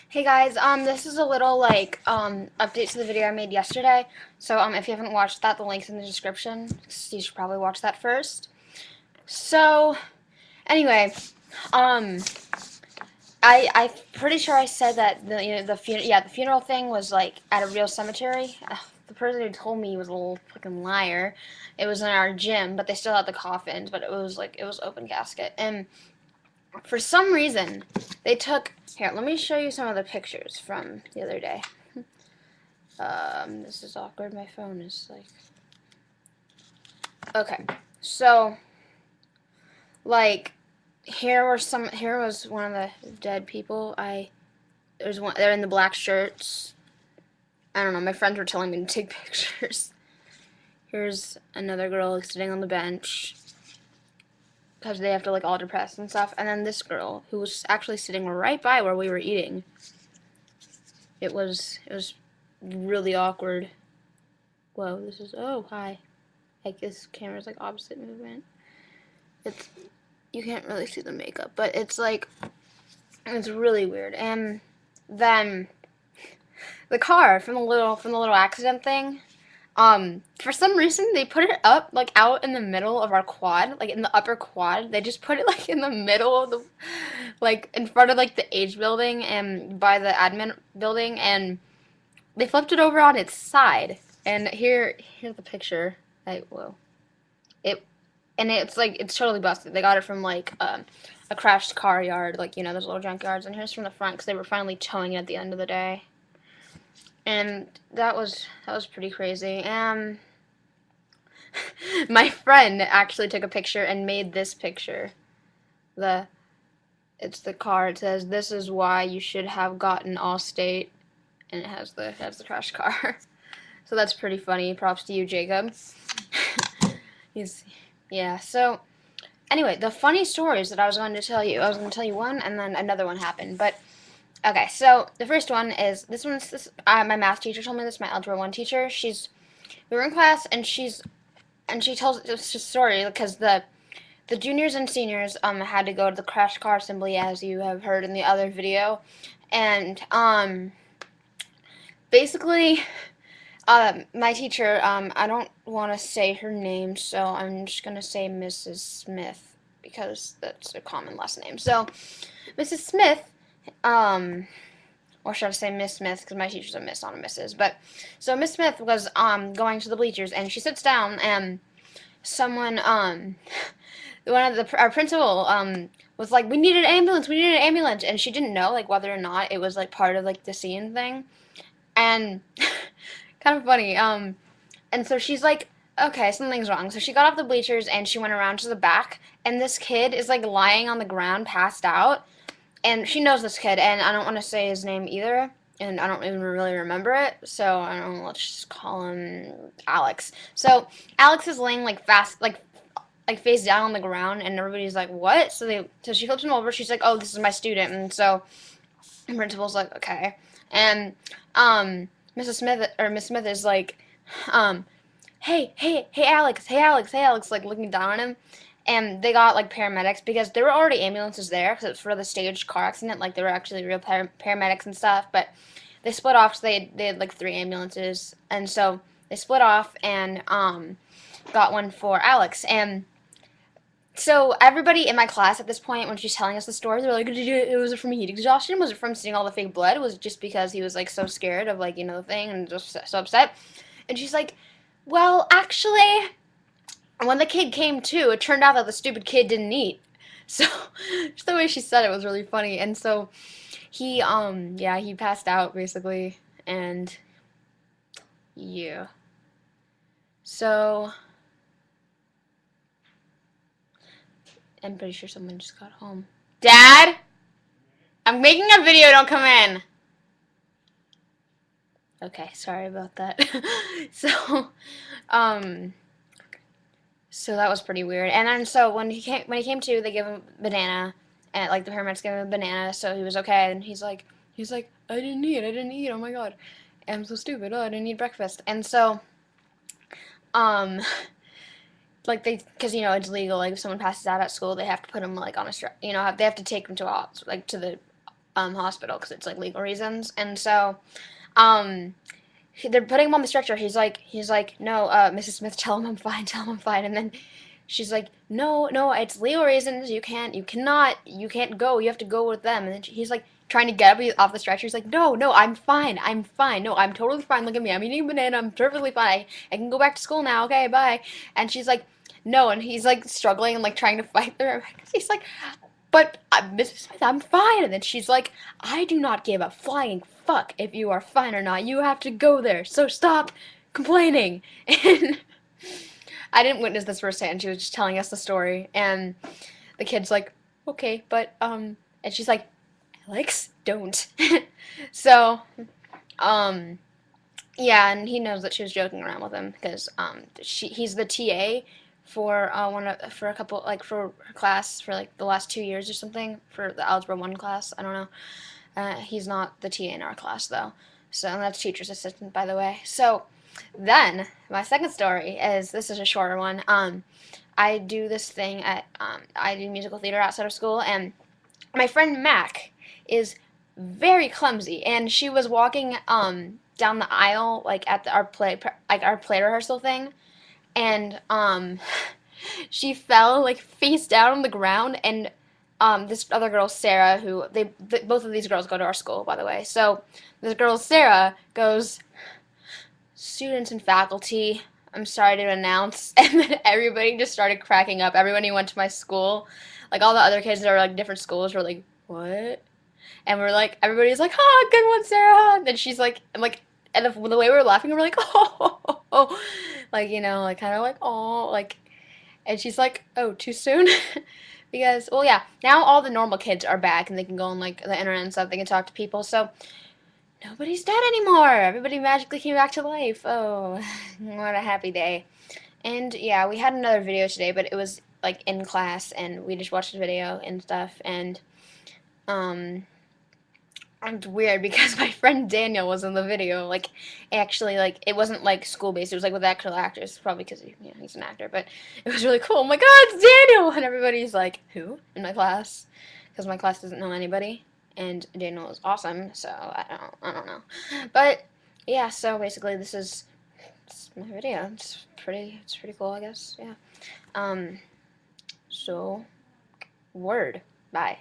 Hey guys, this is a little update to the video I made yesterday. So if you haven't watched that, the link's in the description. You should probably watch that first. So anyway, um, I'm pretty sure I said that the funeral thing was like at a real cemetery. The person who told me was a little fucking liar. It was in our gym, but they still had the coffins, but it was open casket. And for some reason, they took here. Let me show you some of the pictures from the other day. This is awkward. My phone is like. Okay, so like here was one of the dead people. There's one. They're in the black shirts. I don't know. My friends were telling me to take pictures. Here's another girl sitting on the bench because they have to like all depressed and stuff. And then this girl who was actually sitting right by where we were eating. It was really awkward. Whoa, this is hi. Like this camera's like opposite movement. It's you can't really see the makeup, but it's really weird. And then the car from the little accident thing. For some reason they put it up like out in the middle of our quad, like in the upper quad. They just put it like in the middle of the like in front of like the age building and by the admin building, and they flipped it over on its side. And here's the picture. Whoa. It and it's totally busted. They got it from like a crashed car yard, like those little junkyards. And here's from the front because they were finally towing it at the end of the day. And that was pretty crazy. My friend actually took a picture and made this picture. The It's the car. It says, "This is why you should have gotten Allstate," and it has the crashed car. So that's pretty funny. Props to you, Jacob. He's yeah. So anyway, the funny stories that I was going to tell you. I was going to tell you one, and then another one happened. But okay, so the first one is my math teacher told me this. My algebra one teacher. We were in class, and she tells this story because the juniors and seniors had to go to the crash car assembly, as you have heard in the other video, and basically my teacher, I don't want to say her name, so I'm just going to say Mrs. Smith because that's a common last name. So, Mrs. Smith, or should I say Miss Smith because my teacher's a Miss, not a Mrs. But, so Miss Smith was going to the bleachers, and she sits down, and someone, our principal, was like, we need an ambulance, and she didn't know, like, whether or not it was, like, part of, like, the scene thing, and kind of funny. And so she's like, okay, something's wrong. So she got off the bleachers and she went around to the back, and this kid is like lying on the ground, passed out. And she knows this kid, and I don't want to say his name either, and I don't even really remember it. So I don't know. Let's just call him Alex. So Alex is laying like face down on the ground, and everybody's like, "What?" So she flips him over. She's like, "Oh, this is my student," and so the principal's like, "Okay," and Mrs. Smith or Miss Smith is like, um, hey, Alex, like looking down on him. And they got like paramedics because there were already ambulances there because it's for the staged car accident. Like there were actually real paramedics and stuff, but they split off. So they had like three ambulances, and so they split off and got one for Alex. And so everybody in my class at this point, when she's telling us the story, they're like, Was it from heat exhaustion? Was it from seeing all the fake blood? Was it just because he was like so scared of like the thing and just so upset?" And she's like, "Well, actually, when the kid came to, it turned out that the stupid kid didn't eat." So just the way she said it was really funny. And so he passed out basically, and yeah. So I'm pretty sure someone just got home. Dad, I'm making a video. Don't come in. Okay, sorry about that. so, um, so that was pretty weird. And then so when he came to, they gave him a banana, and like the paramedics gave him a banana, so he was okay. And he's like, I didn't eat. Oh my god, I'm so stupid. Oh, I didn't eat breakfast. And so, um, like because it's legal. Like if someone passes out at school, they have to put them like on a they have to take them to the hospital because it's like legal reasons. And so um, they're putting him on the stretcher. He's like, no, Mrs. Smith, tell him I'm fine. Tell him I'm fine. And then she's like, no, no, it's legal reasons. You can't go. You have to go with them. And then he's like trying to get up off the stretcher. He's like, no, no, I'm fine. I'm fine. No, I'm totally fine. Look at me. I'm eating a banana. I'm perfectly fine. I can go back to school now. Okay, bye. And she's like, no, and he's like struggling and like trying to fight her. He's like, but Mrs. Smith, I'm fine. And then she's like, I do not give a flying fuck if you are fine or not. You have to go there. So stop complaining. And I didn't witness this firsthand. She was just telling us the story. And the kid's like, okay, but, and she's like, Alex, don't. So, um, yeah, and he knows that she was joking around with him because he's the TA for for a couple like for her class for like the last 2 years or something for the Algebra 1 class. I don't know. He's not the TA in our class though. So and that's teacher's assistant, by the way. So then my second story is this is a shorter one. I do this thing at I do musical theater outside of school, and my friend Mac is very clumsy, and she was walking down the aisle like at our play rehearsal thing, and she fell like face down on the ground, and this other girl Sarah, who both of these girls go to our school, by the way. So this girl Sarah goes, students and faculty, I'm sorry to announce, and then everybody just started cracking up. Everyone who went to my school, like all the other kids that are like different schools, were like, what? And we're like, everybody's like, oh, good one, Sarah. And then she's like, and the way we were laughing, we are like, oh, like, like kind of like, oh, like, and she's like, oh, too soon? Because, well, yeah, now all the normal kids are back and they can go on like the internet and stuff. They can talk to people. So nobody's dead anymore. Everybody magically came back to life. Oh, what a happy day. And yeah, we had another video today, but it was like in class and we just watched the video and stuff. And um, it's weird because my friend Daniel was in the video. Like, actually, like it wasn't like school based. It was like with actual actors, probably because he's an actor. But it was really cool. Oh my God, it's Daniel! And everybody's like, who in my class? Because my class doesn't know anybody, and Daniel is awesome. So I don't know. But yeah, so basically, it's my video. It's pretty cool, I guess. Yeah. So, word. Bye.